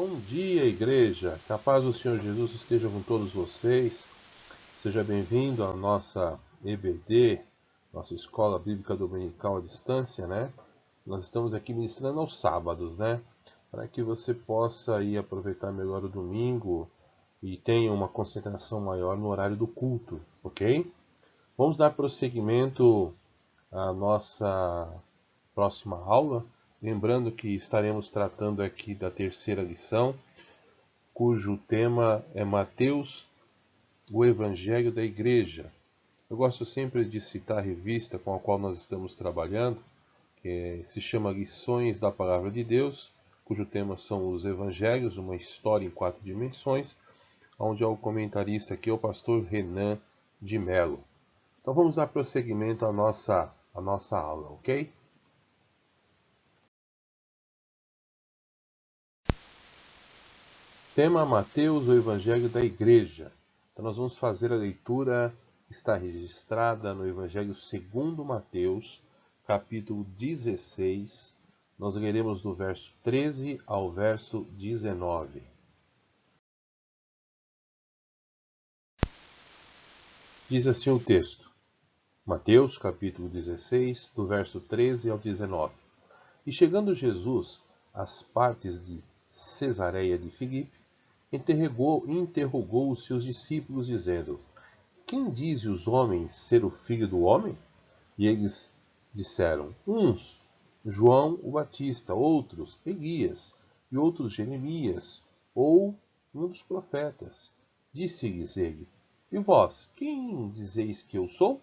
Bom dia, igreja. Que a paz do Senhor Jesus esteja com todos vocês. Seja bem-vindo à nossa EBD, nossa Escola Bíblica Dominical à Distância, né? Nós estamos aqui ministrando aos sábados, né? Para que você possa aí aproveitar melhor o domingo e tenha uma concentração maior no horário do culto, ok? Vamos dar prosseguimento à nossa próxima aula. Lembrando que estaremos tratando aqui da terceira lição, cujo tema é Mateus, o Evangelho da Igreja. Eu gosto sempre de citar a revista com a qual nós estamos trabalhando, que se chama Lições da Palavra de Deus, cujo tema são os Evangelhos, uma história em 4 dimensões, onde o comentarista aqui é o pastor Renan de Mello. Então vamos dar prosseguimento à nossa aula, ok? Tema Mateus, o Evangelho da Igreja. Então nós vamos fazer a leitura que está registrada no Evangelho segundo Mateus, capítulo 16. Nós leremos do verso 13 ao verso 19. Diz assim o texto. Mateus, capítulo 16, do verso 13 ao 19. E chegando Jesus às partes de Cesareia de Filipe, interrogou os seus discípulos, dizendo: Quem dizem os homens ser o Filho do Homem? E eles disseram: uns, João o Batista, outros, Elias, e outros, Jeremias, ou um dos profetas. Disse-lhes ele: E vós, quem dizeis que eu sou?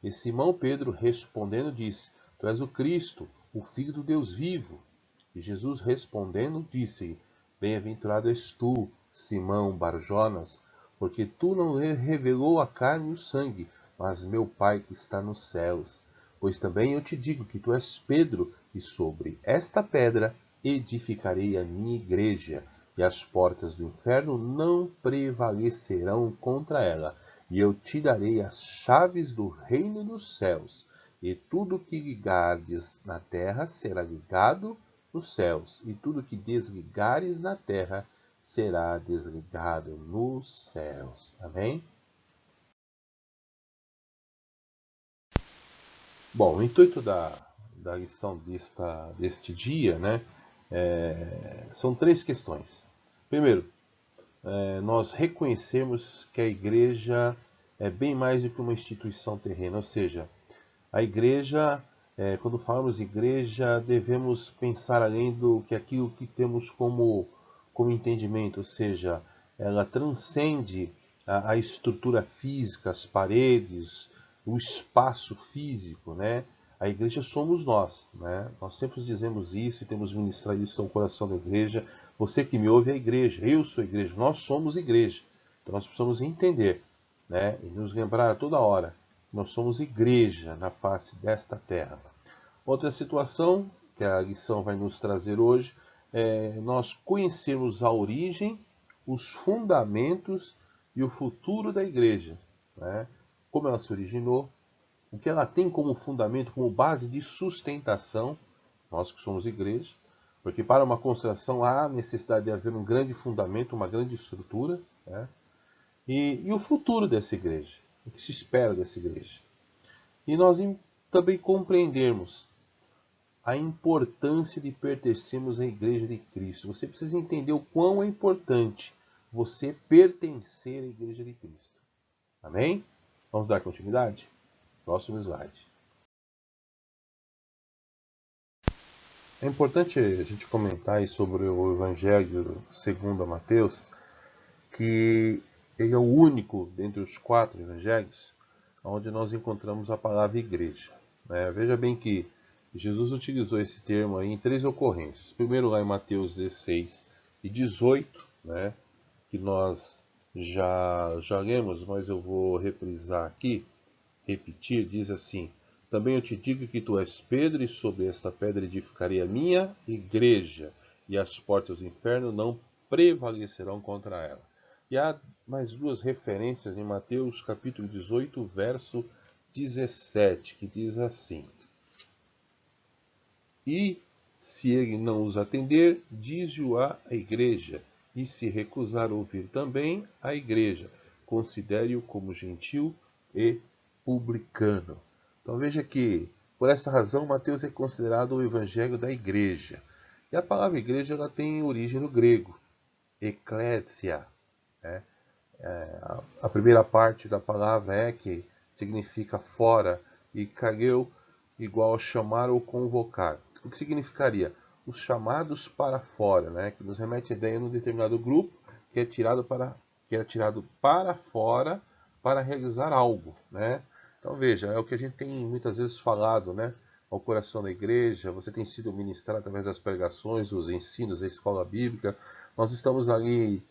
E Simão Pedro respondendo disse: Tu és o Cristo, o Filho do Deus vivo. E Jesus respondendo disse-lhe: Bem-aventurado és tu, Simão Barjonas, porque tu não revelou a carne e o sangue, mas meu Pai que está nos céus. Pois também eu te digo que tu és Pedro, e sobre esta pedra edificarei a minha igreja, e as portas do inferno não prevalecerão contra ela. E eu te darei as chaves do reino dos céus, e tudo que ligardes na terra será ligado nos céus, e tudo que desligares na terra será desligado nos céus. Amém? Bom, o intuito da lição deste dia, né, são 3 questões. Primeiro, nós reconhecemos que a igreja é bem mais do que uma instituição terrena, ou seja, a igreja, quando falamos igreja, devemos pensar além do que aquilo que temos como entendimento, ou seja, ela transcende a estrutura física, as paredes, o espaço físico, né? A igreja somos nós, né? Nós sempre dizemos isso e temos ministrado isso ao coração da igreja. Você que me ouve é a igreja, eu sou a igreja, nós somos igreja. Então nós precisamos entender, né? E nos lembrar toda hora. Nós somos igreja na face desta terra. Outra situação que a lição vai nos trazer hoje é nós conhecermos a origem, os fundamentos e o futuro da igreja, né? Como ela se originou, o que ela tem como fundamento, como base de sustentação, nós que somos igreja, porque para uma construção há necessidade de haver um grande fundamento, uma grande estrutura, né? E o futuro dessa igreja, o que se espera dessa igreja. E nós também compreendermos a importância de pertencermos à Igreja de Cristo. Você precisa entender o quão é importante você pertencer à Igreja de Cristo. Amém? Vamos dar continuidade? Próximo slide. É importante a gente comentar aí sobre o Evangelho segundo a Mateus, que ele é o único dentre os 4 evangelhos onde nós encontramos a palavra igreja. Veja bem que Jesus utilizou esse termo aí em 3 ocorrências. Primeiro lá em Mateus 16 e 18, né, que nós já lemos, mas eu vou reprisar aqui, repetir, diz assim: Também eu te digo que tu és Pedro, e sobre esta pedra edificarei a minha igreja, e as portas do inferno não prevalecerão contra ela. E há mais 2 referências em Mateus capítulo 18, verso 17, que diz assim: E Se ele não os atender, dize-o à igreja, e se recusar ouvir também, a igreja. Considere-o como gentil e publicano. Então veja que, por essa razão, Mateus é considerado o evangelho da igreja. E a palavra igreja ela tem origem no grego, eclésia. Né? A primeira parte da palavra é que significa fora, e kageu igual a chamar ou convocar. O que significaria? Os chamados para fora, né? Que nos remete a ideia de um determinado grupo que é tirado para fora para realizar algo, né? Então veja, é o que a gente tem muitas vezes falado, né? Ao coração da igreja, você tem sido ministrado através das pregações, dos ensinos, da escola bíblica. Nós estamos ali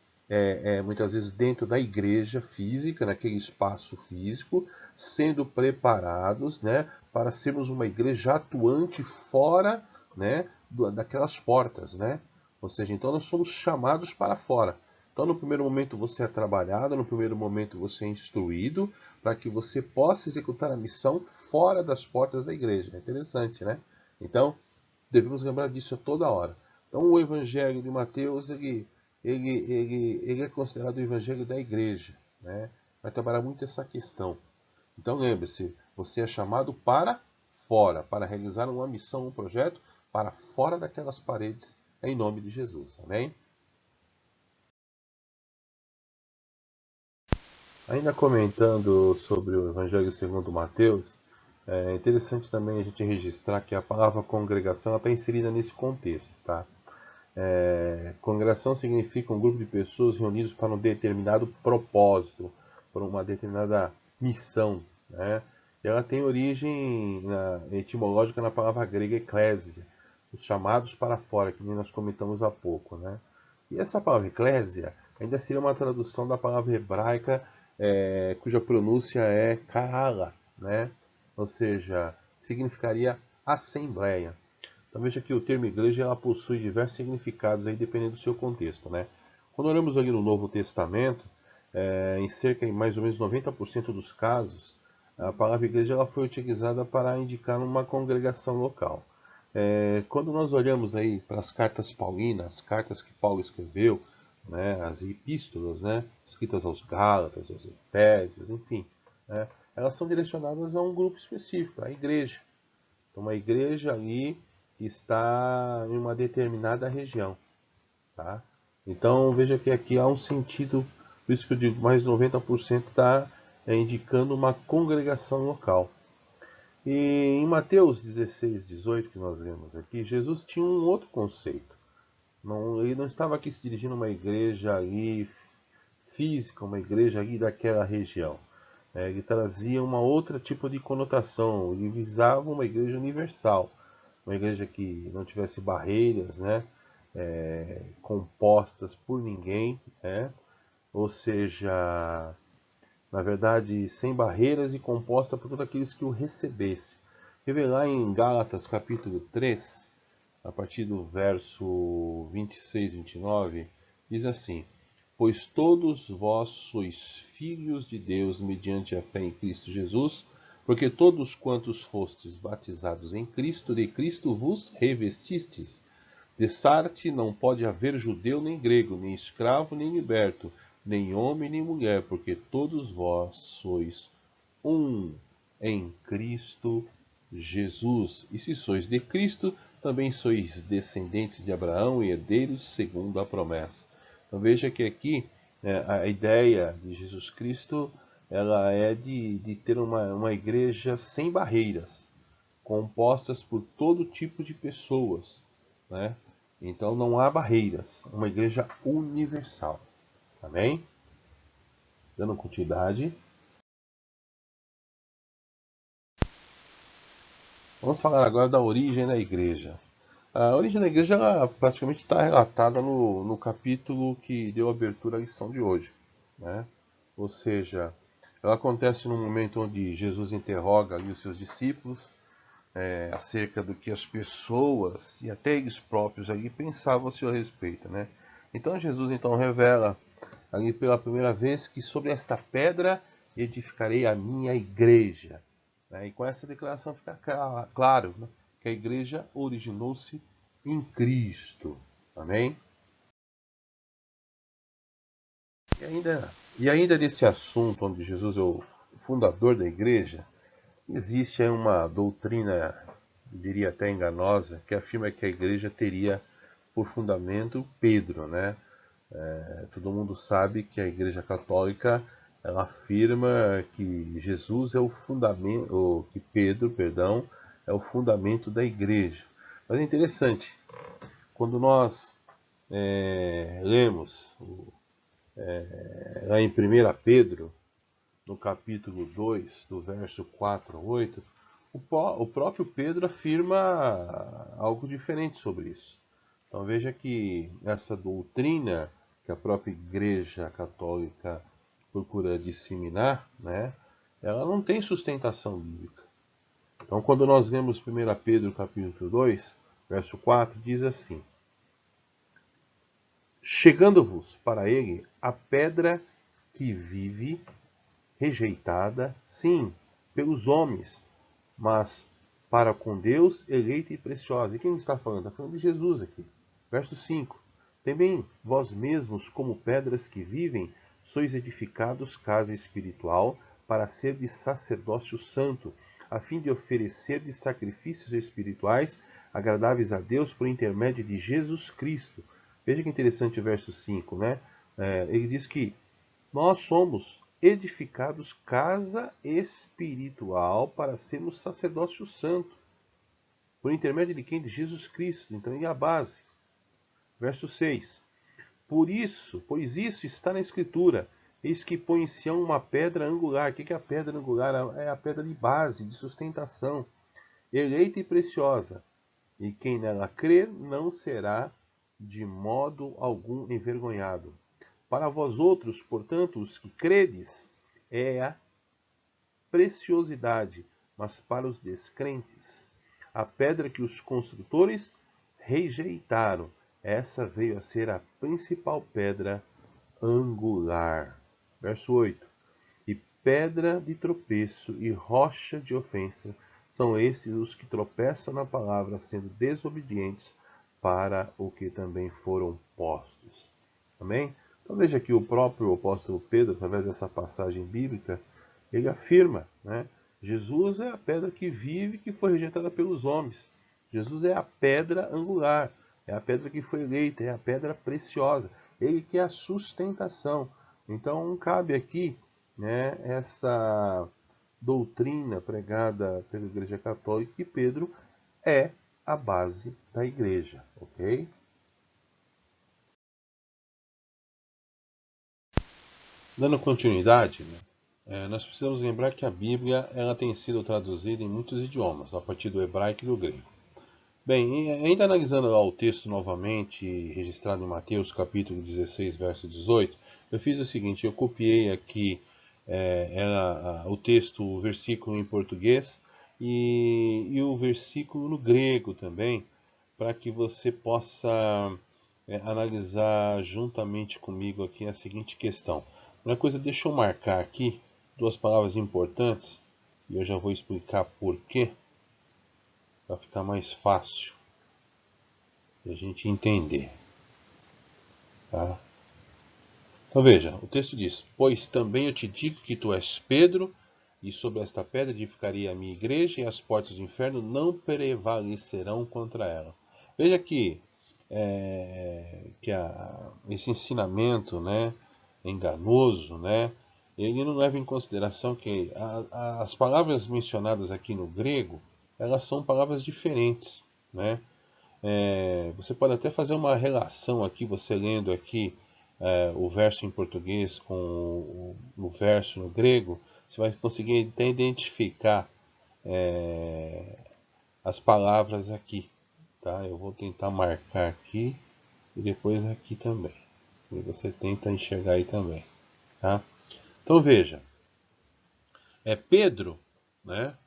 muitas vezes dentro da igreja física, naquele espaço físico, sendo preparados, né, para sermos uma igreja atuante fora, né, daquelas portas, né? Ou seja, então nós somos chamados para fora. Então no primeiro momento você é trabalhado, no primeiro momento você é instruído, para que você possa executar a missão fora das portas da igreja. É interessante, né? Então devemos lembrar disso a toda hora. Então o Evangelho de Mateus, ele é considerado o evangelho da igreja, né? Vai trabalhar muito essa questão. Então lembre-se, você é chamado para fora, para realizar uma missão, um projeto, para fora daquelas paredes, em nome de Jesus. Amém? Ainda comentando sobre o Evangelho segundo Mateus, é interessante também a gente registrar que a palavra congregação está inserida nesse contexto, tá? Congregação significa um grupo de pessoas reunidas para um determinado propósito, para uma determinada missão, né? E ela tem origem etimológica na palavra grega eclésia, os chamados para fora, que nem nós comentamos há pouco, né? E essa palavra eclésia ainda seria uma tradução da palavra hebraica cuja pronúncia é kahala, né? Ou seja, significaria assembleia. Então veja que o termo igreja ela possui diversos significados aí, dependendo do seu contexto, né? Quando olhamos ali no Novo Testamento, em cerca de mais ou menos 90% dos casos, a palavra igreja ela foi utilizada para indicar uma congregação local. Quando nós olhamos aí para as cartas paulinas, as cartas que Paulo escreveu, né, as epístolas, né, escritas aos Gálatas, aos Efésios, enfim, né, elas são direcionadas a um grupo específico, a igreja. Então, uma igreja ali que está em uma determinada região. Tá? Então veja que aqui há um sentido, por isso que eu digo mais de 90% está indicando uma congregação local. E em Mateus 16, 18, que nós lemos aqui, Jesus tinha um outro conceito. Ele não estava aqui se dirigindo a uma igreja ali física, uma igreja ali daquela região. Ele trazia uma outra tipo de conotação, ele visava uma igreja universal, uma igreja que não tivesse barreiras, né, compostas por ninguém, né, ou seja, na verdade, sem barreiras e composta por todos aqueles que o recebessem. Revelar em Gálatas capítulo 3, a partir do verso 26 e 29, diz assim: Pois todos vós sois filhos de Deus mediante a fé em Cristo Jesus, porque todos quantos fostes batizados em Cristo, de Cristo vos revestistes. De Sarte não pode haver judeu nem grego, nem escravo nem liberto, nem homem nem mulher, porque todos vós sois um em Cristo Jesus. E se sois de Cristo, também sois descendentes de Abraão e herdeiros segundo a promessa. Então veja que aqui a ideia de Jesus Cristo ela é de ter uma igreja sem barreiras, compostas por todo tipo de pessoas, né? Então não há barreiras, uma igreja universal. Amém? Dando continuidade. Vamos falar agora da origem da igreja. A origem da igreja ela praticamente está relatada no capítulo que deu abertura à lição de hoje, né? Ou seja, ela acontece no momento onde Jesus interroga ali os seus discípulos acerca do que as pessoas e até eles próprios ali pensavam a seu respeito, né? Então Jesus então revela ali pela primeira vez que sobre esta pedra edificarei a minha igreja, né? E com essa declaração fica claro, né, que a igreja originou-se em Cristo. Amém? E ainda nesse assunto onde Jesus é o fundador da igreja, existe aí uma doutrina, eu diria até enganosa, que afirma que a igreja teria por fundamento Pedro, né? Todo mundo sabe que a Igreja Católica ela afirma que Jesus é o fundamento, ou que Pedro, perdão, é o fundamento da igreja. Mas é interessante, quando nós lemos lá em 1 Pedro, no capítulo 2, do verso 4 a 8, o próprio Pedro afirma algo diferente sobre isso. Então veja que essa doutrina que a própria Igreja Católica procura disseminar, né, ela não tem sustentação bíblica. Então quando nós lemos 1 Pedro capítulo 2, verso 4, diz assim: chegando-vos para ele a pedra que vive, rejeitada, sim, pelos homens, mas para com Deus eleita e preciosa. E quem está falando? Está falando de Jesus aqui. Verso 5. Também vós mesmos, como pedras que vivem, sois edificados casa espiritual, para ser de sacerdócio santo, a fim de oferecer de sacrifícios espirituais agradáveis a Deus por intermédio de Jesus Cristo. Veja que interessante o verso 5, né? Ele diz que nós somos edificados casa espiritual para sermos sacerdócio santo, por intermédio de quem? De Jesus Cristo. Então ele é a base. Verso 6. Pois isso está na Escritura. Eis que põe em Sião uma pedra angular. O que é a pedra angular? É a pedra de base, de sustentação, eleita e preciosa. E quem nela crer não será de modo algum envergonhado. Para vós outros, portanto, os que credes, é a preciosidade, mas para os descrentes, a pedra que os construtores rejeitaram, essa veio a ser a principal pedra angular. Verso 8. E pedra de tropeço e rocha de ofensa são estes os que tropeçam na palavra, sendo desobedientes para o que também foram postos. Amém? Então veja que o próprio apóstolo Pedro, através dessa passagem bíblica, ele afirma, né? Jesus é a pedra que vive, que foi rejeitada pelos homens. Jesus é a pedra angular, é a pedra que foi eleita, é a pedra preciosa. Ele que é a sustentação. Então cabe aqui, né, essa doutrina pregada pela Igreja Católica que Pedro é a base da igreja, ok? Dando continuidade, né, nós precisamos lembrar que a Bíblia ela tem sido traduzida em muitos idiomas, a partir do hebraico e do grego. Bem, ainda analisando lá o texto novamente, registrado em Mateus capítulo 16, verso 18, eu fiz o seguinte, eu copiei aqui o texto, o versículo em português e o versículo no grego também, para que você possa analisar juntamente comigo aqui a seguinte questão. Uma coisa, deixa eu marcar aqui duas palavras importantes e eu já vou explicar por quê, para ficar mais fácil de a gente entender. Tá? Então veja, o texto diz: pois também eu te digo que tu és Pedro, e sobre esta pedra edificarei a minha igreja, e as portas do inferno não prevalecerão contra ela. Veja que, esse ensinamento, né, enganoso, né, ele não leva em consideração que as palavras mencionadas aqui no grego, elas são palavras diferentes, né? Você pode até fazer uma relação aqui, você lendo aqui o verso em português com o verso no grego, você vai conseguir até identificar as palavras aqui, tá? Eu vou tentar marcar aqui e depois aqui também. E você tenta enxergar aí também, tá? Então veja, Pedro, né?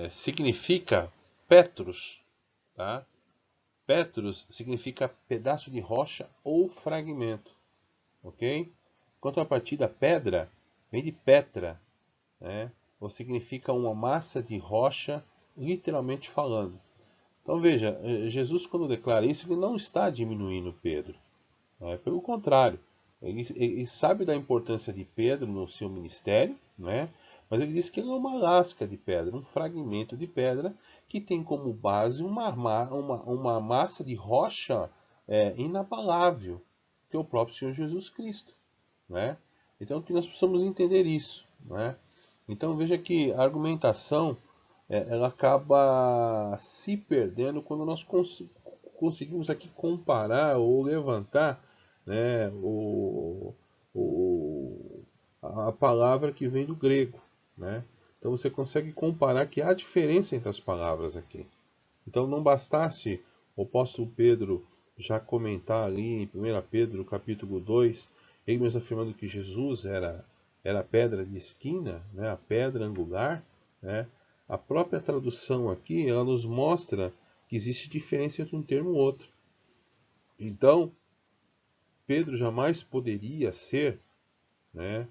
Significa Petrus, tá? Petrus significa pedaço de rocha ou fragmento, ok? Contrapartida, pedra vem de Petra, né? Ou significa uma massa de rocha, literalmente falando. Então veja, Jesus quando declara isso, ele não está diminuindo Pedro. Né? Pelo contrário, ele sabe da importância de Pedro no seu ministério, né? Mas ele diz que ele é uma lasca de pedra, um fragmento de pedra que tem como base uma massa de rocha inabalável, que é o próprio Senhor Jesus Cristo. Né? Então que nós precisamos entender isso. Né? Então veja que a argumentação ela acaba se perdendo quando nós conseguimos aqui comparar ou levantar, né, o, a palavra que vem do grego. Né? Então você consegue comparar que há diferença entre as palavras aqui. Então não bastasse o apóstolo Pedro já comentar ali em 1 Pedro capítulo 2, ele mesmo afirmando que Jesus era a pedra de esquina, né, a pedra angular. Né? A própria tradução aqui ela nos mostra que existe diferença entre um termo e outro. Então, Pedro jamais poderia ser, né,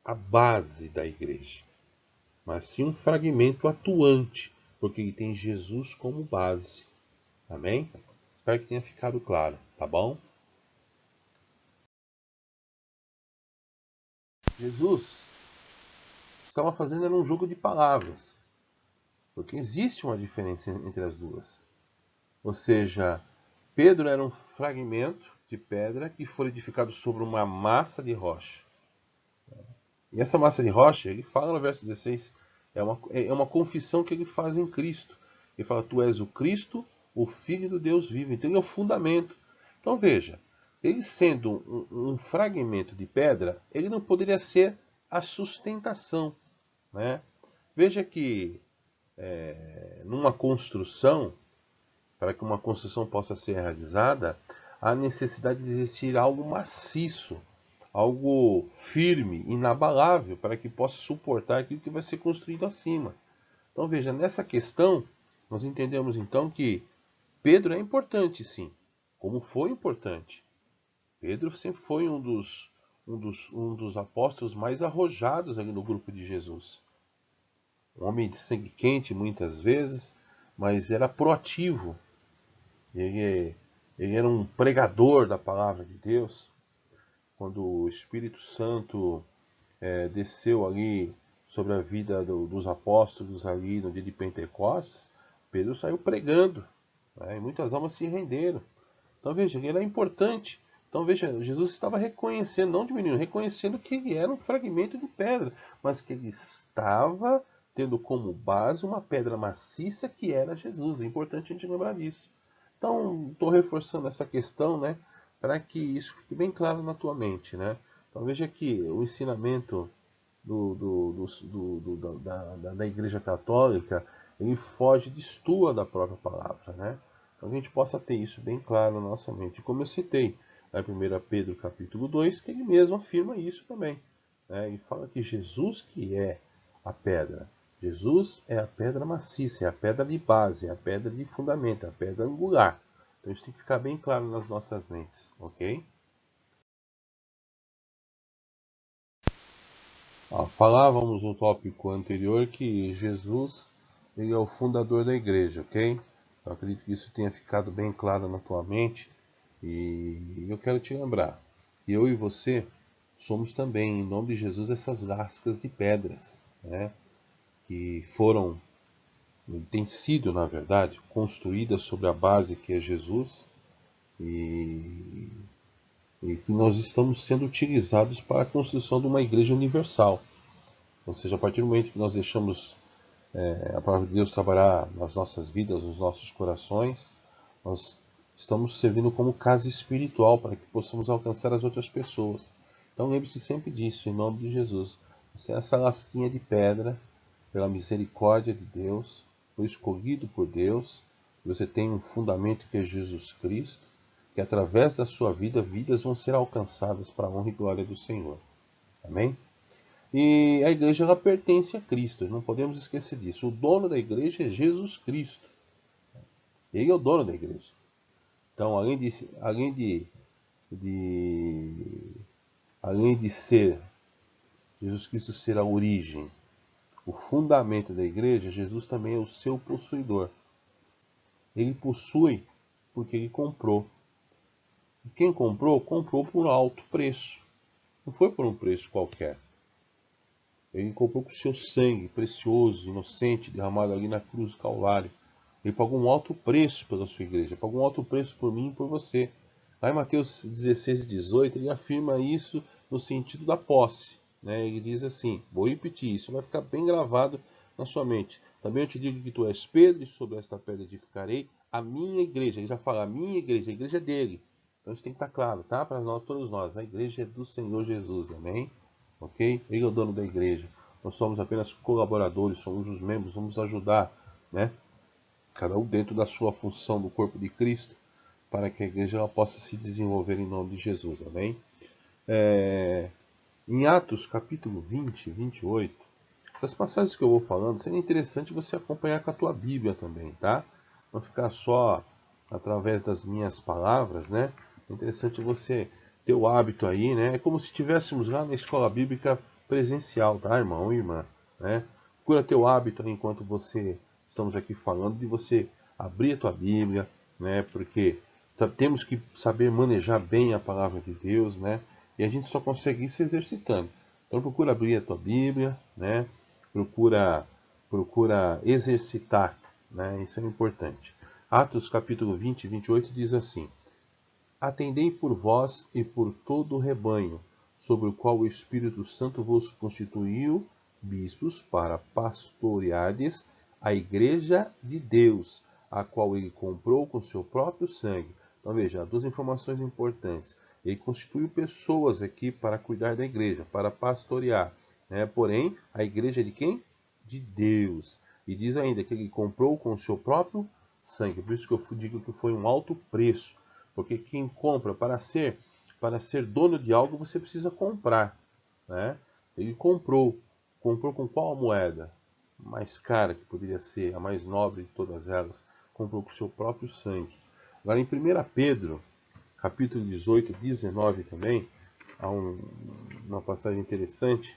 a base da igreja, mas sim um fragmento atuante, porque ele tem Jesus como base. Amém? Espero que tenha ficado claro, tá bom? Jesus estava fazendo era um jogo de palavras, porque existe uma diferença entre as duas. Ou seja, Pedro era um fragmento de pedra que foi edificado sobre uma massa de rocha. E essa massa de rocha, ele fala no verso 16, é uma confissão que ele faz em Cristo. Ele fala, tu és o Cristo, o Filho do Deus vivo. Então ele é o fundamento. Então veja, ele sendo um fragmento de pedra, ele não poderia ser a sustentação. Né? Veja que numa construção, para que uma construção possa ser realizada, há necessidade de existir algo maciço, algo firme, inabalável, para que possa suportar aquilo que vai ser construído acima. Então veja, nessa questão, nós entendemos então que Pedro é importante sim, como foi importante. Pedro sempre foi um dos apóstolos mais arrojados ali no grupo de Jesus. Um homem de sangue quente muitas vezes, mas era proativo. Ele era um pregador da palavra de Deus. Quando o Espírito Santo desceu ali sobre a vida dos apóstolos ali no dia de Pentecostes, Pedro saiu pregando, né? E muitas almas se renderam. Então veja, ele era importante. Então veja, Jesus estava reconhecendo, não diminuindo, reconhecendo que ele era um fragmento de pedra, mas que ele estava tendo como base uma pedra maciça que era Jesus. É importante a gente lembrar disso. Então, estou reforçando essa questão, né, para que isso fique bem claro na tua mente, né? Então veja que o ensinamento da Igreja Católica, ele foge, destoa da própria palavra, né? Então a gente possa ter isso bem claro na nossa mente. Como eu citei, na 1 Pedro capítulo 2, que ele mesmo afirma isso também. Né? E fala que Jesus que é a pedra. Jesus é a pedra maciça, é a pedra de base, é a pedra de fundamento, é a pedra angular. Então isso tem que ficar bem claro nas nossas mentes, ok? Falávamos no tópico anterior que Jesus ele é o fundador da igreja, ok? Eu acredito que isso tenha ficado bem claro na tua mente e eu quero te lembrar que eu e você somos também, em nome de Jesus, essas lascas de pedras, né? Que foram, têm sido, na verdade, construídas sobre a base que é Jesus e, e que nós estamos sendo utilizados para a construção de uma igreja universal. Ou seja, a partir do momento que nós deixamos a palavra de Deus trabalhar nas nossas vidas, nos nossos corações, nós estamos servindo como casa espiritual para que possamos alcançar as outras pessoas. Então lembre-se sempre disso, em nome de Jesus. Você é essa lasquinha de pedra, pela misericórdia de Deus, foi escolhido por Deus, você tem um fundamento que é Jesus Cristo, que através da sua vida, vidas vão ser alcançadas para a honra e glória do Senhor. Amém? E a igreja ela pertence a Cristo, não podemos esquecer disso. O dono da igreja é Jesus Cristo. Ele é o dono da igreja. Então, de, além de ser Jesus Cristo ser a origem, o fundamento da igreja, Jesus também é o seu possuidor. Ele possui porque ele comprou. E quem comprou, comprou por alto preço. Não foi por um preço qualquer. Ele comprou com o seu sangue precioso, inocente, derramado ali na cruz do Calvário. Ele pagou um alto preço pela sua igreja, pagou um alto preço por mim e por você. Lá em Mateus 16 e 18, ele afirma isso no sentido da posse. Né? Ele diz assim, vou repetir, isso vai ficar bem gravado na sua mente. Também eu te digo que tu és Pedro, e sobre esta pedra edificarei a minha igreja. Ele já fala, a igreja é dele. Então isso tem que estar claro, tá? Para nós, todos nós. A igreja é do Senhor Jesus, amém? Ok? Ele é o dono da igreja. Nós somos apenas colaboradores, somos os membros, vamos ajudar, né? Cada um dentro da sua função do corpo de Cristo, para que a igreja ela possa se desenvolver em nome de Jesus, amém? Em Atos capítulo 20, 28, essas passagens que eu vou falando, seria interessante você acompanhar com a tua Bíblia também, tá? Não ficar só através das minhas palavras, né? É interessante você ter o hábito aí, né? É como se estivéssemos lá na escola bíblica presencial, tá, irmão e irmã? Né? Procura ter o hábito aí, enquanto estamos aqui falando, de você abrir a tua Bíblia, né? Porque temos que saber manejar bem a palavra de Deus, né? E a gente só consegue isso exercitando. Então procura abrir a tua Bíblia, né? Procura exercitar, né? Isso é importante. Atos capítulo 20, 28 diz assim: Atendei por vós e por todo o rebanho, sobre o qual o Espírito Santo vos constituiu bispos para pastoreardes a igreja de Deus, a qual ele comprou com seu próprio sangue. Então veja, duas informações importantes. Ele constituiu pessoas aqui para cuidar da igreja, para pastorear. Né? Porém, a igreja é de quem? De Deus. E diz ainda que ele comprou com o seu próprio sangue. Por isso que eu digo que foi um alto preço. Porque quem compra, para ser dono de algo, você precisa comprar. Né? Ele comprou. Comprou com qual moeda? Mais cara, que poderia ser a mais nobre de todas elas. Comprou com seu próprio sangue. Agora em 1 Pedro, capítulo 18, 19 também, há uma passagem interessante.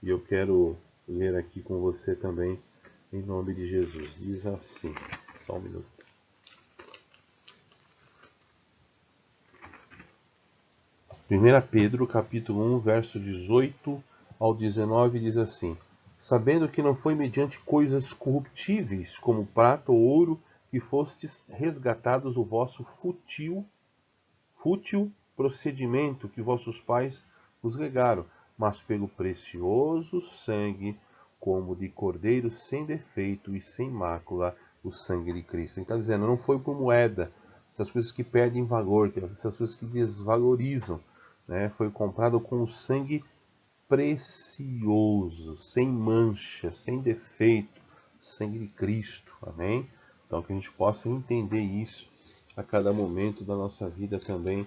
E eu quero ler aqui com você também, em nome de Jesus. Diz assim, só um minuto. 1 Pedro, capítulo 1, verso 18 ao 19, diz assim: Sabendo que não foi mediante coisas corruptíveis, como prata ou ouro, que fostes resgatados o vosso fútil procedimento que vossos pais vos legaram, mas pelo precioso sangue, como de cordeiro sem defeito e sem mácula, o sangue de Cristo. Ele está dizendo, não foi por moeda, essas coisas que perdem valor, essas coisas que desvalorizam, né? Foi comprado com o sangue precioso, sem mancha, sem defeito, sangue de Cristo, amém? Então que a gente possa entender isso a cada momento da nossa vida também,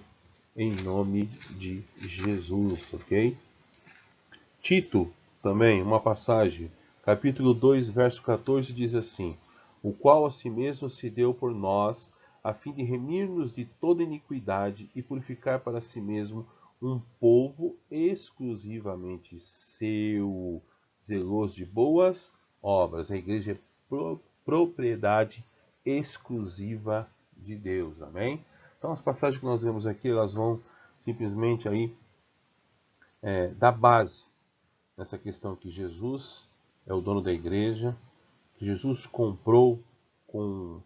em nome de Jesus, ok? Tito, também, uma passagem, capítulo 2, verso 14, diz assim: O qual a si mesmo se deu por nós, a fim de remir-nos de toda iniquidade e purificar para si mesmo um povo exclusivamente seu, zeloso de boas obras. A igreja é propriedade exclusiva de Deus, amém? Então as passagens que nós vemos aqui, elas vão simplesmente aí dar base nessa questão que Jesus é o dono da igreja, que Jesus comprou com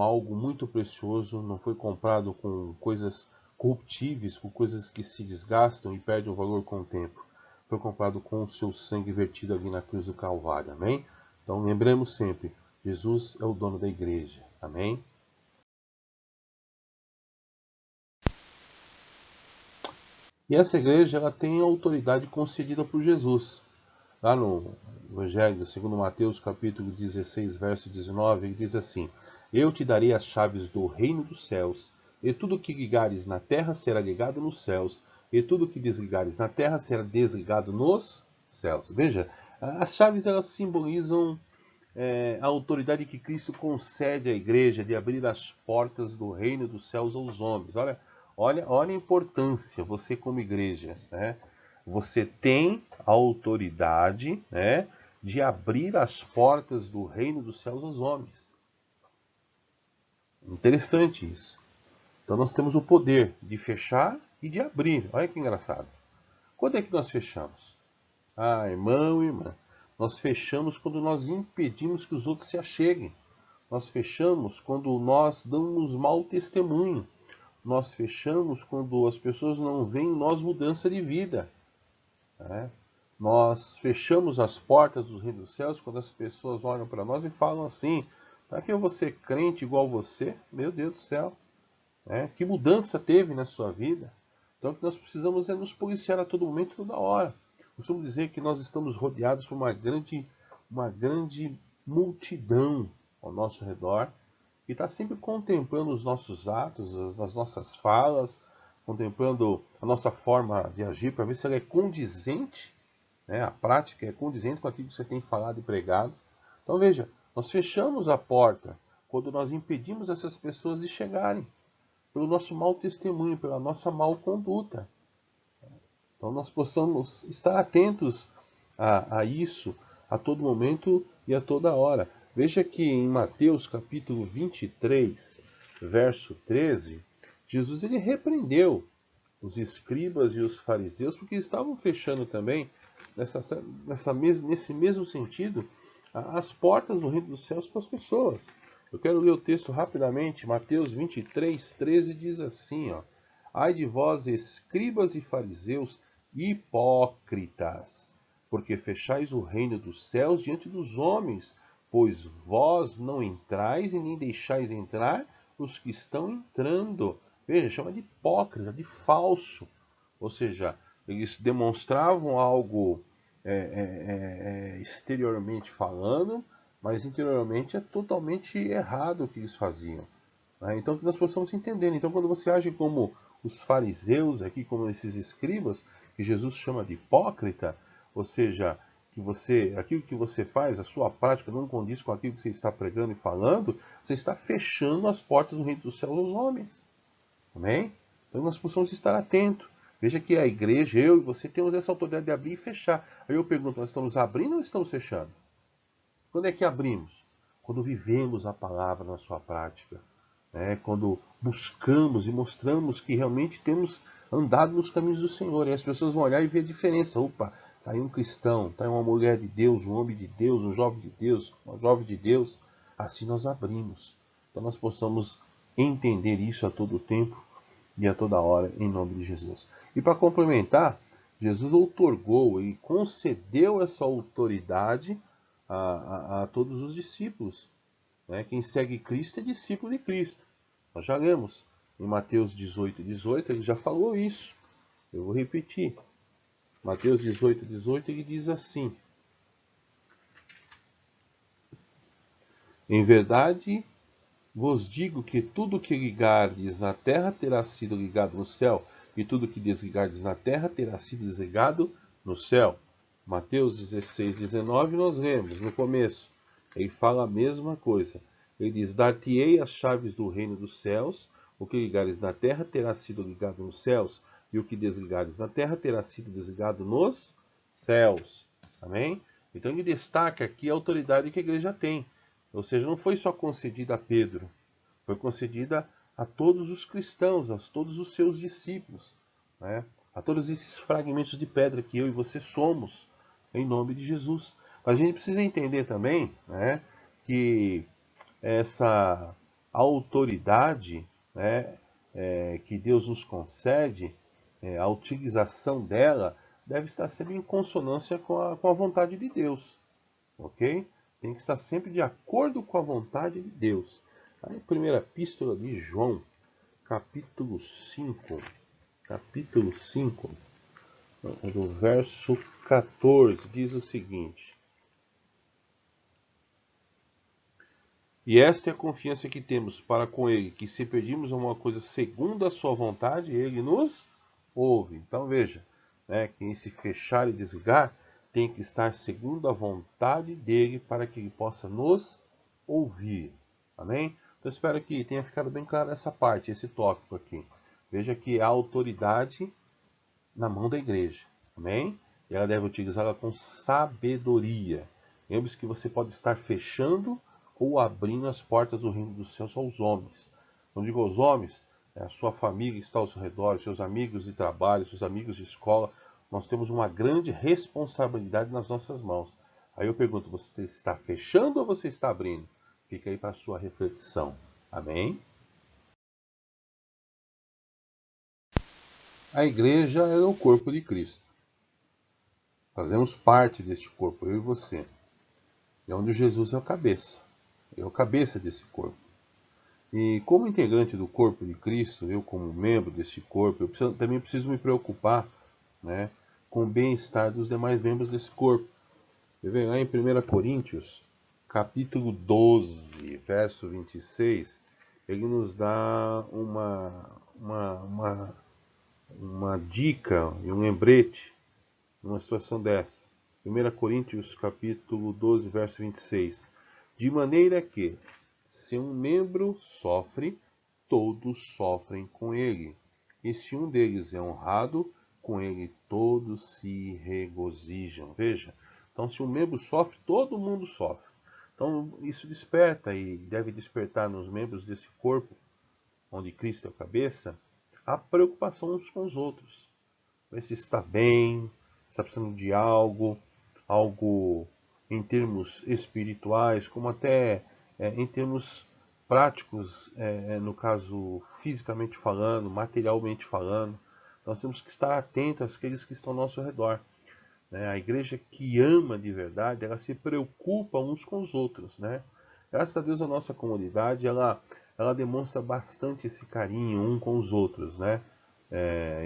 algo muito precioso, não foi comprado com coisas corruptíveis, com coisas que se desgastam e perdem o valor com o tempo. Foi comprado com o seu sangue vertido ali na cruz do Calvário, amém? Então lembremos sempre, Jesus é o dono da igreja, amém? E essa igreja ela tem a autoridade concedida por Jesus. Lá no Evangelho, segundo Mateus, capítulo 16, verso 19, ele diz assim: Eu te darei as chaves do reino dos céus, e tudo que ligares na terra será ligado nos céus, e tudo que desligares na terra será desligado nos céus. Veja, as chaves elas simbolizam a autoridade que Cristo concede à igreja de abrir as portas do reino dos céus aos homens. Olha a importância, você como igreja, né? Você tem a autoridade, né, de abrir as portas do reino dos céus aos homens. Interessante isso. Então nós temos o poder de fechar e de abrir. Olha que engraçado. Quando é que nós fechamos? Ah, irmão e irmã, nós fechamos quando nós impedimos que os outros se acheguem. Nós fechamos quando nós damos mau testemunho. Nós fechamos quando as pessoas não veem em nós mudança de vida. Né? Nós fechamos as portas do reino dos céus quando as pessoas olham para nós e falam assim: para que eu vou ser crente igual você? Meu Deus do céu, né? Que mudança teve na sua vida? Então o que nós precisamos é nos policiar a todo momento, toda hora. Costumo dizer que nós estamos rodeados por uma grande multidão ao nosso redor que está sempre contemplando os nossos atos, as nossas falas, contemplando a nossa forma de agir para ver se ela é condizente, né? A prática é condizente com aquilo que você tem falado e pregado. Então veja, nós fechamos a porta quando nós impedimos essas pessoas de chegarem, pelo nosso mau testemunho, pela nossa mal conduta. Então nós possamos estar atentos a isso a todo momento e a toda hora. Veja que em Mateus capítulo 23, verso 13, Jesus ele repreendeu os escribas e os fariseus porque estavam fechando também, nesse mesmo sentido, as portas do reino dos céus para as pessoas. Eu quero ler o texto rapidamente. Mateus 23, 13 diz assim, ó: Ai de vós, escribas e fariseus, hipócritas, porque fechais o reino dos céus diante dos homens, pois vós não entrais e nem deixais entrar os que estão entrando. Veja, chama de hipócrita, de falso. Ou seja, eles demonstravam algo exteriormente falando, mas interiormente é totalmente errado o que eles faziam. Né? Então que nós possamos entender. Então quando você age como os fariseus aqui, como esses escribas, que Jesus chama de hipócrita, ou seja, aquilo que você faz, a sua prática não condiz com aquilo que você está pregando e falando, você está fechando as portas do reino dos céus aos homens. Amém? Então nós precisamos estar atentos. Veja que a igreja, eu e você, temos essa autoridade de abrir e fechar. Aí eu pergunto, nós estamos abrindo ou estamos fechando? Quando é que abrimos? Quando vivemos a palavra na sua prática. Né? Quando buscamos e mostramos que realmente temos andado nos caminhos do Senhor. E as pessoas vão olhar e ver a diferença. Opa, está aí um cristão, está aí uma mulher de Deus, um homem de Deus, um jovem de Deus, uma jovem de Deus. Assim nós abrimos. Então nós possamos entender isso a todo tempo e a toda hora, em nome de Jesus. E para complementar, Jesus outorgou e concedeu essa autoridade a todos os discípulos. Né? Quem segue Cristo é discípulo de Cristo. Nós já lemos em Mateus 18, 18, ele já falou isso. Eu vou repetir. Mateus 18, 18, ele diz assim: Em verdade vos digo que tudo que ligardes na terra terá sido ligado no céu, e tudo que desligardes na terra terá sido desligado no céu. Mateus 16, 19, nós lemos no começo. Ele fala a mesma coisa. Ele diz: Dar-te-ei as chaves do reino dos céus, o que ligares na terra terá sido ligado nos céus, e o que desligares na terra terá sido desligado nos céus. Amém? Então ele destaca aqui a autoridade que a igreja tem. Ou seja, não foi só concedida a Pedro, foi concedida a todos os cristãos, a todos os seus discípulos, né? A todos esses fragmentos de pedra que eu e você somos, em nome de Jesus. Mas a gente precisa entender também, né, que essa autoridade, né, que Deus nos concede, a utilização dela deve estar sempre em consonância com a vontade de Deus, ok? Tem que estar sempre de acordo com a vontade de Deus. Aí, primeira epístola de João, capítulo 5, do verso 14, diz o seguinte: E esta é a confiança que temos para com Ele, que se pedirmos alguma coisa segundo a sua vontade, Ele nos ouve. Então veja, né, quem se fechar e desligar tem que estar segundo a vontade dele para que ele possa nos ouvir. Amém? Então espero que tenha ficado bem claro essa parte, esse tópico aqui. Veja que há autoridade na mão da igreja. Amém? E ela deve utilizá-la com sabedoria. Lembre-se que você pode estar fechando ou abrindo as portas do reino dos céus aos homens. Não digo aos homens, a sua família que está ao seu redor, seus amigos de trabalho, seus amigos de escola. Nós temos uma grande responsabilidade nas nossas mãos. Aí eu pergunto, você está fechando ou você está abrindo? Fica aí para a sua reflexão. Amém? A igreja é o corpo de Cristo. Fazemos parte deste corpo, eu e você. É onde Jesus é o cabeça. É o cabeça desse corpo. E como integrante do corpo de Cristo, eu como membro deste corpo, também preciso me preocupar, né, com o bem-estar dos demais membros desse corpo. Eu venho lá em 1 Coríntios, capítulo 12, verso 26, ele nos dá uma dica e um lembrete numa situação dessa. 1 Coríntios, capítulo 12, verso 26. De maneira que, se um membro sofre, todos sofrem com ele. E se um deles é honrado, com ele todos se regozijam. Veja, então se um membro sofre, todo mundo sofre. Então isso desperta e deve despertar nos membros desse corpo, onde Cristo é a cabeça, a preocupação uns com os outros. Ver se está bem, está precisando de algo em termos espirituais, como até em termos práticos, no caso fisicamente falando, materialmente falando. Nós temos que estar atentos àqueles que estão ao nosso redor. Né? A igreja que ama de verdade, ela se preocupa uns com os outros. Né? Graças a Deus a nossa comunidade, ela demonstra bastante esse carinho um com os outros. Né?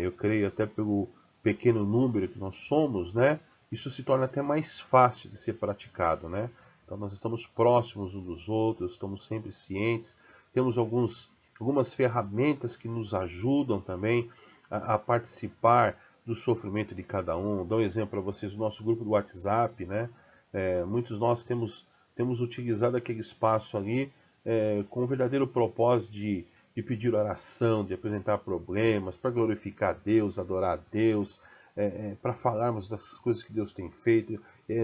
Eu creio até pelo pequeno número que nós somos, né? Isso se torna até mais fácil de ser praticado, né? Então nós estamos próximos uns dos outros, estamos sempre cientes, temos algumas ferramentas que nos ajudam também a participar do sofrimento de cada um. Dou um exemplo para vocês, o nosso grupo do WhatsApp, né? Muitos de nós temos utilizado aquele espaço ali com o verdadeiro propósito de pedir oração, de apresentar problemas, para glorificar a Deus, adorar a Deus, para falarmos das coisas que Deus tem feito.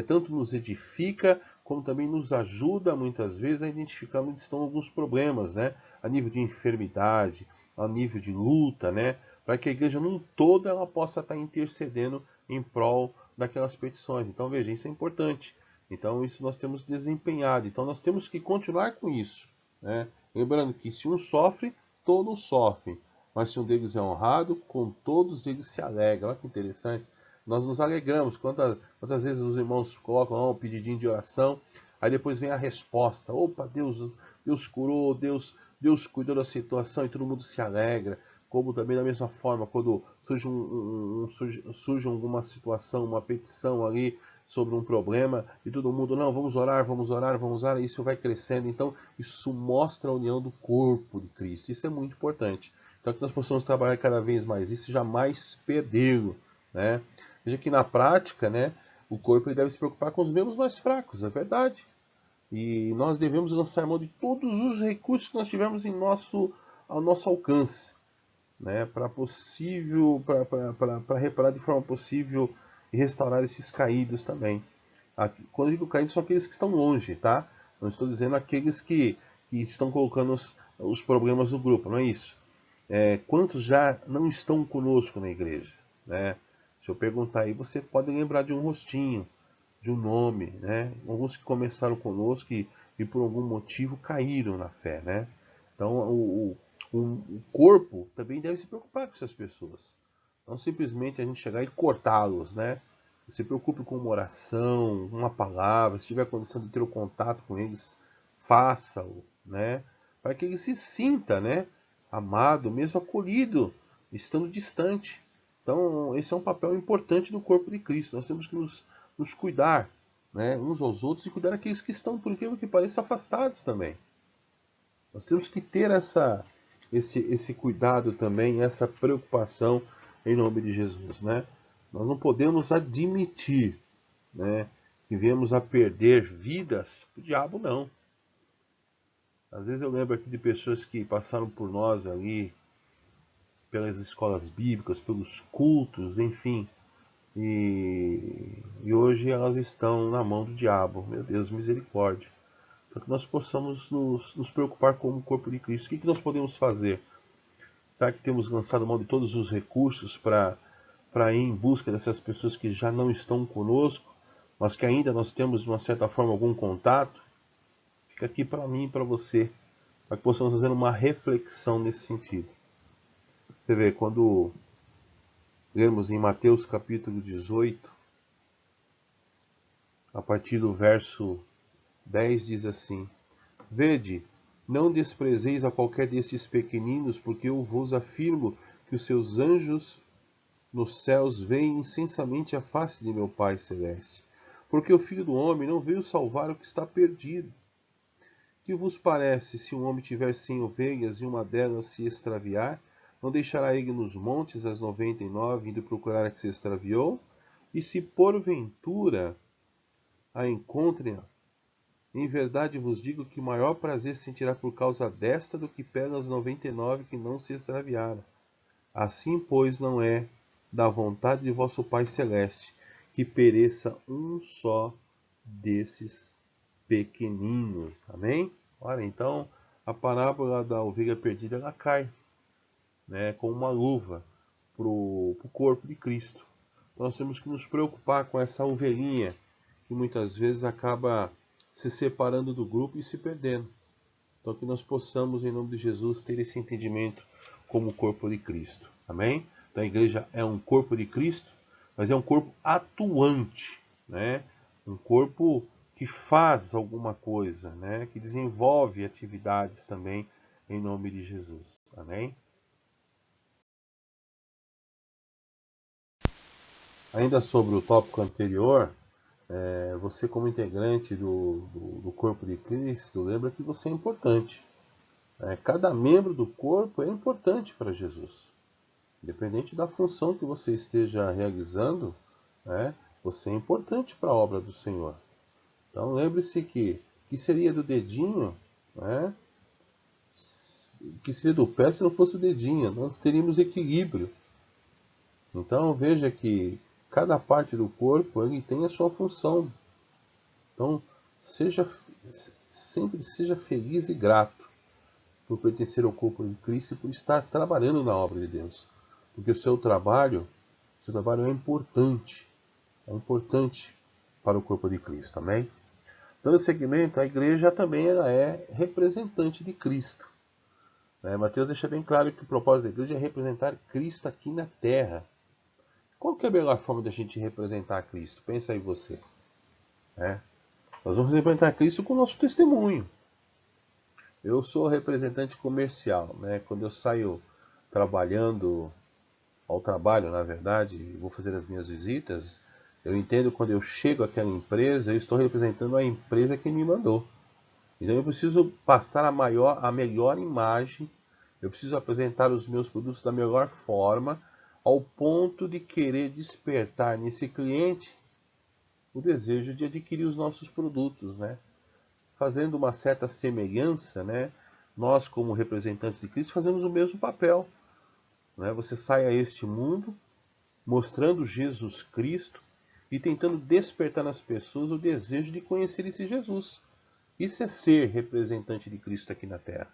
Tanto nos edifica, como também nos ajuda muitas vezes a identificar onde estão alguns problemas, né? A nível de enfermidade, a nível de luta, né? Para que a igreja num todo ela possa estar intercedendo em prol daquelas petições. Então veja, isso é importante. Então isso nós temos desempenhado. Então nós temos que continuar com isso, né? Lembrando que se um sofre, todos sofrem. Mas se um deles é honrado, com todos eles se alegra. Olha que interessante. Nós nos alegramos. Quantas vezes os irmãos colocam um pedidinho de oração, aí depois vem a resposta. Opa, Deus curou, Deus cuidou da situação e todo mundo se alegra. Como também da mesma forma, quando surge alguma situação, uma petição ali sobre um problema, e todo mundo, não, vamos orar, e isso vai crescendo. Então, isso mostra a união do corpo de Cristo. Isso é muito importante. Então, que nós possamos trabalhar cada vez mais isso e jamais perdê-lo. Né? Veja que na prática, né, o corpo ele deve se preocupar com os membros mais fracos, é verdade. E nós devemos lançar mão de todos os recursos que nós tivermos ao nosso alcance, né, para reparar de forma possível e restaurar esses caídos também. Quando eu digo caídos, são aqueles que estão longe, tá? Não estou dizendo aqueles que estão colocando os problemas no grupo, não é isso. Quantos já não estão conosco na igreja? Né? Se eu perguntar aí, você pode lembrar de um rostinho, de um nome, né? Alguns que começaram conosco e por algum motivo caíram na fé, né? Então o corpo também deve se preocupar com essas pessoas. Não simplesmente a gente chegar e cortá-los, né? Se preocupe com uma oração, uma palavra, se tiver condição de ter o contato com eles, faça-o, né? Para que ele se sinta, né? Amado, mesmo acolhido, estando distante. Então, esse é um papel importante do corpo de Cristo. Nós temos que nos cuidar, né, uns aos outros e cuidar daqueles que estão, por incrível que pareça, afastados também. Nós temos que ter esse cuidado também, essa preocupação em nome de Jesus. Né? Nós não podemos admitir, né, que viemos a perder vidas para o diabo, não. Às vezes eu lembro aqui de pessoas que passaram por nós ali, pelas escolas bíblicas, pelos cultos, enfim. E hoje elas estão na mão do diabo. Meu Deus, misericórdia. para que nós possamos nos preocupar com o corpo de Cristo. O que nós podemos fazer? Será que temos lançado mão de todos os recursos para ir em busca dessas pessoas que já não estão conosco, mas que ainda nós temos, de uma certa forma, algum contato? Fica aqui para mim e para você, para que possamos fazer uma reflexão nesse sentido. Você vê, quando lemos em Mateus capítulo 18, a partir do verso 10, diz assim: Vede, não desprezeis a qualquer destes pequeninos, porque eu vos afirmo que os seus anjos nos céus veem incessantemente a face de meu Pai Celeste. Porque o Filho do Homem não veio salvar o que está perdido. Que vos parece, se um homem tiver 100 ovelhas e uma delas se extraviar, não deixará ele nos montes as 99, indo procurar a que se extraviou? E se porventura a encontrem, em verdade vos digo que maior prazer sentirá por causa desta do que pelas 99 que não se extraviaram. Assim, pois, não é da vontade de vosso Pai Celeste que pereça um só desses pequeninos. Amém? Olha, então a parábola da ovelha perdida, ela cai, né, com uma luva para o corpo de Cristo. Nós temos que nos preocupar com essa ovelhinha que muitas vezes acaba se separando do grupo e se perdendo. Então que nós possamos, em nome de Jesus, ter esse entendimento como o corpo de Cristo. Amém? Então a igreja é um corpo de Cristo, mas é um corpo atuante, né? Um corpo que faz alguma coisa, né? Que desenvolve atividades também em nome de Jesus. Amém? Ainda sobre o tópico anterior, você como integrante do corpo de Cristo, lembra que você é importante. Cada membro do corpo é importante para Jesus. Independente da função que você esteja realizando, né, você é importante para a obra do Senhor. Então lembre-se que seria do dedinho, né, que seria do pé se não fosse o dedinho, nós teríamos equilíbrio. Então veja que cada parte do corpo ele tem a sua função. Então sempre seja feliz e grato por pertencer ao corpo de Cristo e por estar trabalhando na obra de Deus. Porque o seu trabalho é importante para o corpo de Cristo, amém? Dando seguimento, a igreja também ela é representante de Cristo. Mateus deixa bem claro que o propósito da igreja é representar Cristo aqui na terra. Qual que é a melhor forma de a gente representar Cristo? Pensa aí você. Nós vamos representar Cristo com o nosso testemunho. Eu sou representante comercial, Quando eu saio trabalhando, ao trabalho, na verdade, vou fazer as minhas visitas, eu entendo quando eu chego àquela empresa, eu estou representando a empresa que me mandou. Então eu preciso passar a melhor imagem, eu preciso apresentar os meus produtos da melhor forma, ao ponto de querer despertar nesse cliente o desejo de adquirir os nossos produtos, Fazendo uma certa semelhança, nós como representantes de Cristo fazemos o mesmo papel. Você sai a este mundo mostrando Jesus Cristo e tentando despertar nas pessoas o desejo de conhecer esse Jesus. Isso é ser representante de Cristo aqui na Terra.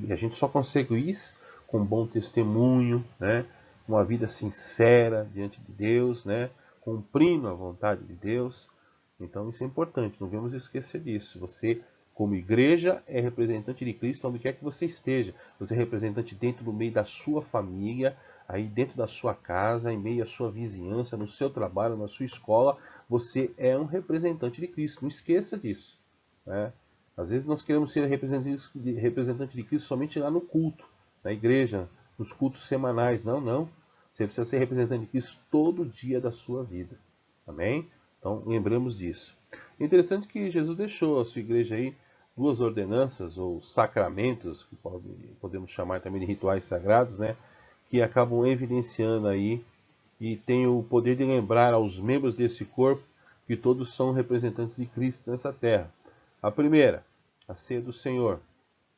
E a gente só consegue isso com um bom testemunho, uma vida sincera diante de Deus, cumprindo a vontade de Deus. Então isso é importante, não devemos esquecer disso. Você, como igreja, é representante de Cristo onde quer que você esteja. Você é representante dentro do meio da sua família, aí dentro da sua casa, em meio à sua vizinhança, no seu trabalho, na sua escola. Você é um representante de Cristo, não esqueça disso. Às vezes nós queremos ser representante de Cristo somente lá no culto, na igreja, nos cultos semanais. Não, não. Você precisa ser representante de Cristo todo dia da sua vida. Amém? Então, lembramos disso. Interessante que Jesus deixou a sua igreja aí duas ordenanças, ou sacramentos, que podemos chamar também de rituais sagrados, que acabam evidenciando aí e tem o poder de lembrar aos membros desse corpo que todos são representantes de Cristo nessa terra. A primeira, a ceia do Senhor.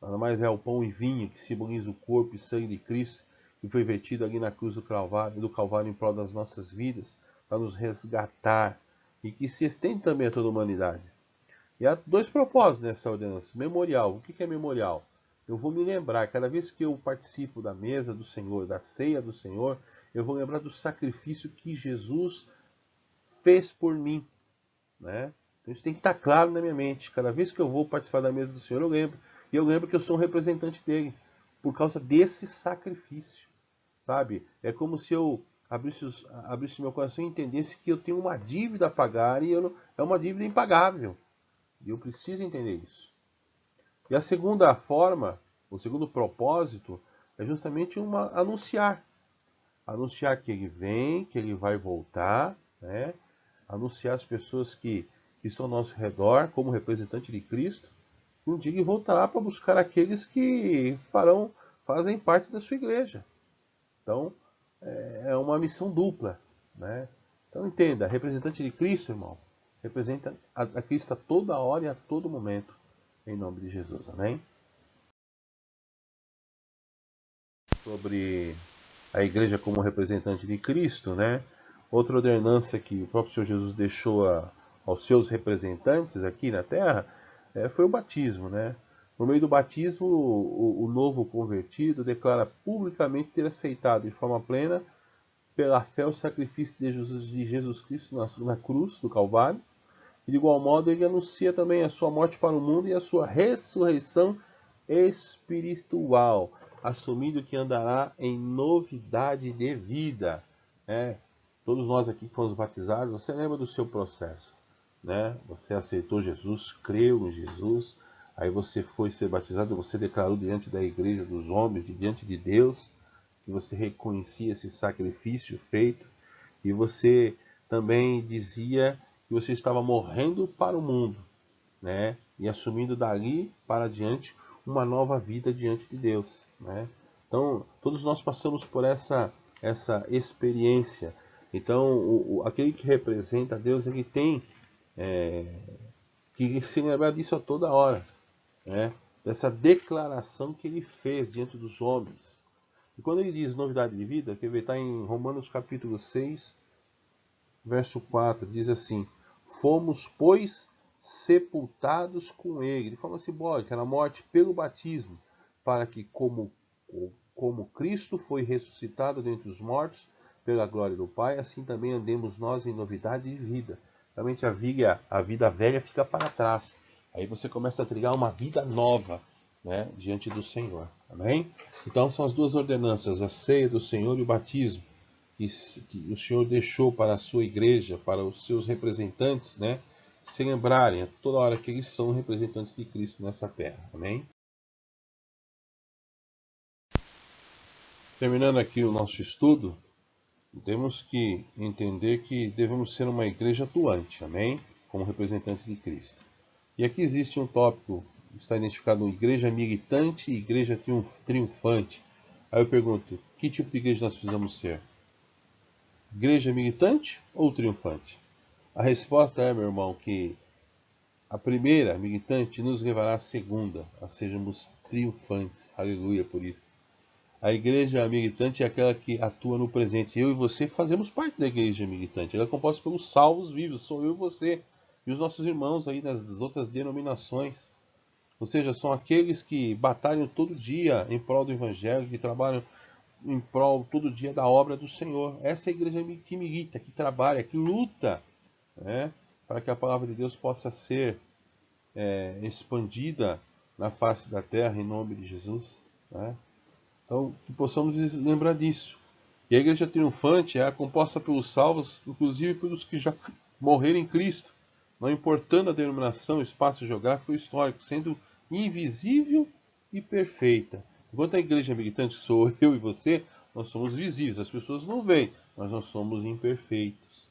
Nada mais é o pão e vinho que simboliza o corpo e sangue de Cristo que foi vertido ali na cruz do Calvário em prol das nossas vidas, para nos resgatar, e que se estende também a toda a humanidade. E há dois propósitos nessa ordenança. Memorial. O que é memorial? Eu vou me lembrar, cada vez que eu participo da mesa do Senhor, da ceia do Senhor, eu vou lembrar do sacrifício que Jesus fez por mim, né? Então isso tem que estar claro na minha mente. Cada vez que eu vou participar da mesa do Senhor, eu lembro. E eu lembro que eu sou um representante dele, por causa desse sacrifício, sabe? É como se eu abrisse meu coração e entendesse que eu tenho uma dívida a pagar e é uma dívida impagável. E eu preciso entender isso. E a segunda forma, o segundo propósito, é justamente anunciar. Anunciar que ele vem, que ele vai voltar, né? Anunciar às pessoas que estão ao nosso redor, como representante de Cristo, que um dia ele voltará para buscar aqueles que fazem parte da sua igreja. Então, é uma missão dupla, né? Então entenda, representante de Cristo, irmão, representa a Cristo a toda hora e a todo momento, em nome de Jesus, amém? Sobre a igreja como representante de Cristo, né? Outra ordenança que o próprio Senhor Jesus deixou aos seus representantes aqui na terra foi o batismo, né? Por meio do batismo, o novo convertido declara publicamente ter aceitado de forma plena, pela fé, o sacrifício de Jesus Cristo na cruz do Calvário. E de igual modo, ele anuncia também a sua morte para o mundo e a sua ressurreição espiritual, assumindo que andará em novidade de vida. Todos nós aqui que fomos batizados, você lembra do seu processo, né? Você aceitou Jesus, creu em Jesus, aí você foi ser batizado, você declarou diante da igreja dos homens, diante de Deus, que você reconhecia esse sacrifício feito, e você também dizia que você estava morrendo para o mundo, né? E assumindo dali para diante uma nova vida diante de Deus, né? Então, todos nós passamos por essa experiência. Então, aquele que representa Deus, ele tem que se lembrar disso a toda hora, né? Dessa declaração que ele fez diante dos homens. E quando ele diz novidade de vida, que está em Romanos capítulo 6, verso 4, diz assim: fomos, pois, sepultados com ele, de forma simbólica, na morte pelo batismo, para que, como Cristo foi ressuscitado dentre os mortos, pela glória do Pai, assim também andemos nós em novidade de vida. Realmente a vida velha fica para trás. Aí você começa a trilhar uma vida nova, né, diante do Senhor. Amém? Então são as duas ordenanças, a ceia do Senhor e o batismo, que o Senhor deixou para a sua igreja, para os seus representantes, né, se lembrarem a toda hora que eles são representantes de Cristo nessa terra. Amém? Terminando aqui o nosso estudo, temos que entender que devemos ser uma igreja atuante, amém? Como representantes de Cristo. E aqui existe um tópico, está identificado igreja militante e igreja triunfante. Aí eu pergunto, que tipo de igreja nós precisamos ser? Igreja militante ou triunfante? A resposta é, meu irmão, que a primeira, militante, nos levará à segunda, a sermos triunfantes. Aleluia por isso. A igreja militante é aquela que atua no presente. Eu e você fazemos parte da igreja militante. Ela é composta pelos salvos vivos, sou eu e você. E os nossos irmãos aí nas outras denominações. Ou seja, são aqueles que batalham todo dia em prol do evangelho, que trabalham em prol todo dia da obra do Senhor. Essa é a igreja que milita, que trabalha, que luta, né, para que a palavra de Deus possa ser expandida na face da terra em nome de Jesus, né? Então, que possamos lembrar disso. E a igreja triunfante é composta pelos salvos, inclusive pelos que já morreram em Cristo, não importando a denominação, espaço geográfico ou histórico, sendo invisível e perfeita. Enquanto a igreja militante sou eu e você, nós somos visíveis, as pessoas não veem, mas nós somos imperfeitos.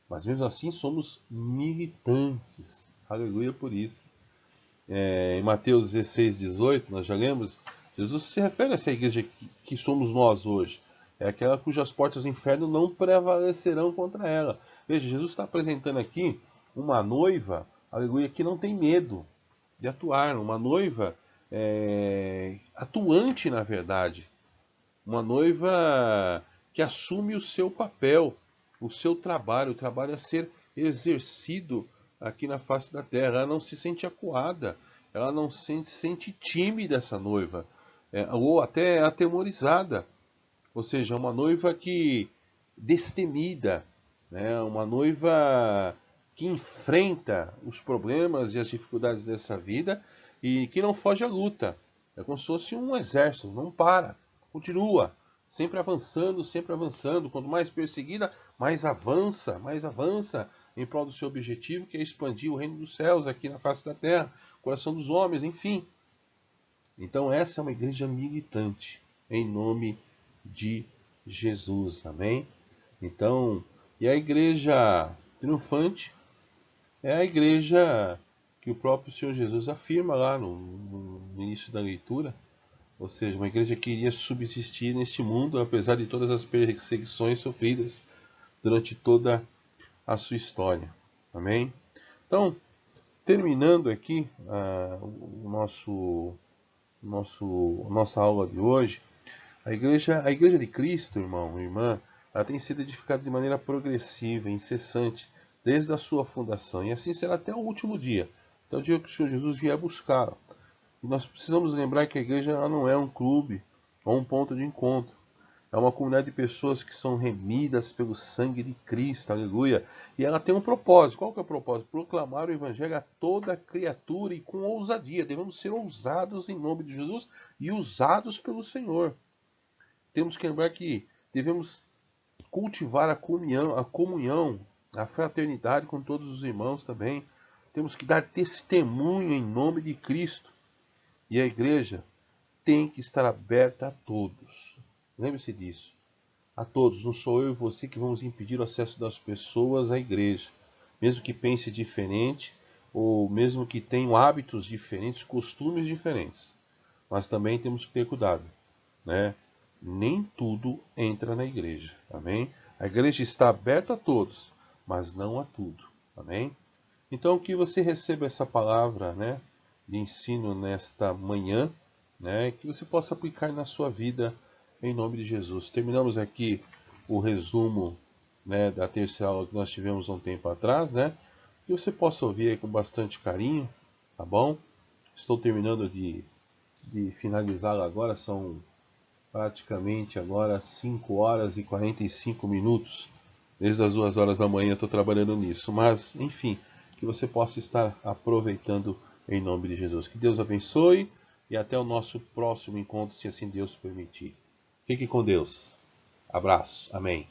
Mas mesmo assim somos militantes. Aleluia por isso. Em Mateus 16, 18, nós já lemos, Jesus se refere a essa igreja que somos nós hoje. É aquela cujas portas do inferno não prevalecerão contra ela. Veja, Jesus está apresentando aqui uma noiva, aleluia, que não tem medo de atuar. Uma noiva atuante, na verdade. Uma noiva que assume o seu papel, o seu trabalho a ser exercido aqui na face da terra. Ela não se sente acuada, ela não se sente tímida, essa noiva, ou até atemorizada. Ou seja, uma noiva que destemida, né? Uma noiva que enfrenta os problemas e as dificuldades dessa vida e que não foge à luta. É como se fosse um exército, não para, continua, sempre avançando, sempre avançando. Quanto mais perseguida, mais avança em prol do seu objetivo, que é expandir o reino dos céus aqui na face da terra, coração dos homens, enfim. Então essa é uma igreja militante, em nome de Jesus, amém? Então, e a igreja triunfante é a igreja que o próprio Senhor Jesus afirma lá no início da leitura, ou seja, uma igreja que iria subsistir neste mundo, apesar de todas as perseguições sofridas durante toda a sua história, amém? Então, terminando aqui nossa aula de hoje, a igreja de Cristo, irmão, irmã, ela tem sido edificada de maneira progressiva, incessante, desde a sua fundação. E assim será até o último dia, até o dia que o Senhor Jesus vier buscá-la. E nós precisamos lembrar que a igreja ela não é um clube ou um ponto de encontro. É uma comunidade de pessoas que são remidas pelo sangue de Cristo, aleluia. E ela tem um propósito. Qual que é o propósito? Proclamar o Evangelho a toda criatura e com ousadia. Devemos ser ousados em nome de Jesus e usados pelo Senhor. Temos que lembrar que devemos cultivar a comunhão, a fraternidade com todos os irmãos também. Temos que dar testemunho em nome de Cristo. E a igreja tem que estar aberta a todos. Lembre-se disso. A todos. Não sou eu e você que vamos impedir o acesso das pessoas à igreja. Mesmo que pense diferente, ou mesmo que tenham hábitos diferentes, costumes diferentes. Mas também temos que ter cuidado, né? Nem tudo entra na igreja, amém? A igreja está aberta a todos, mas não a tudo, amém? Então que você receba essa palavra, né, de ensino nesta manhã, né, que você possa aplicar na sua vida em nome de Jesus. Terminamos aqui o resumo, né, da terceira aula que nós tivemos há um tempo atrás, né, que você possa ouvir aí com bastante carinho, tá bom? Estou terminando de finalizá-la agora, são praticamente agora 5 horas e 45 minutos. Desde as 2 horas da manhã estou trabalhando nisso. Mas, enfim, que você possa estar aproveitando em nome de Jesus. Que Deus abençoe e até o nosso próximo encontro, se assim Deus permitir. Fique com Deus. Abraço. Amém.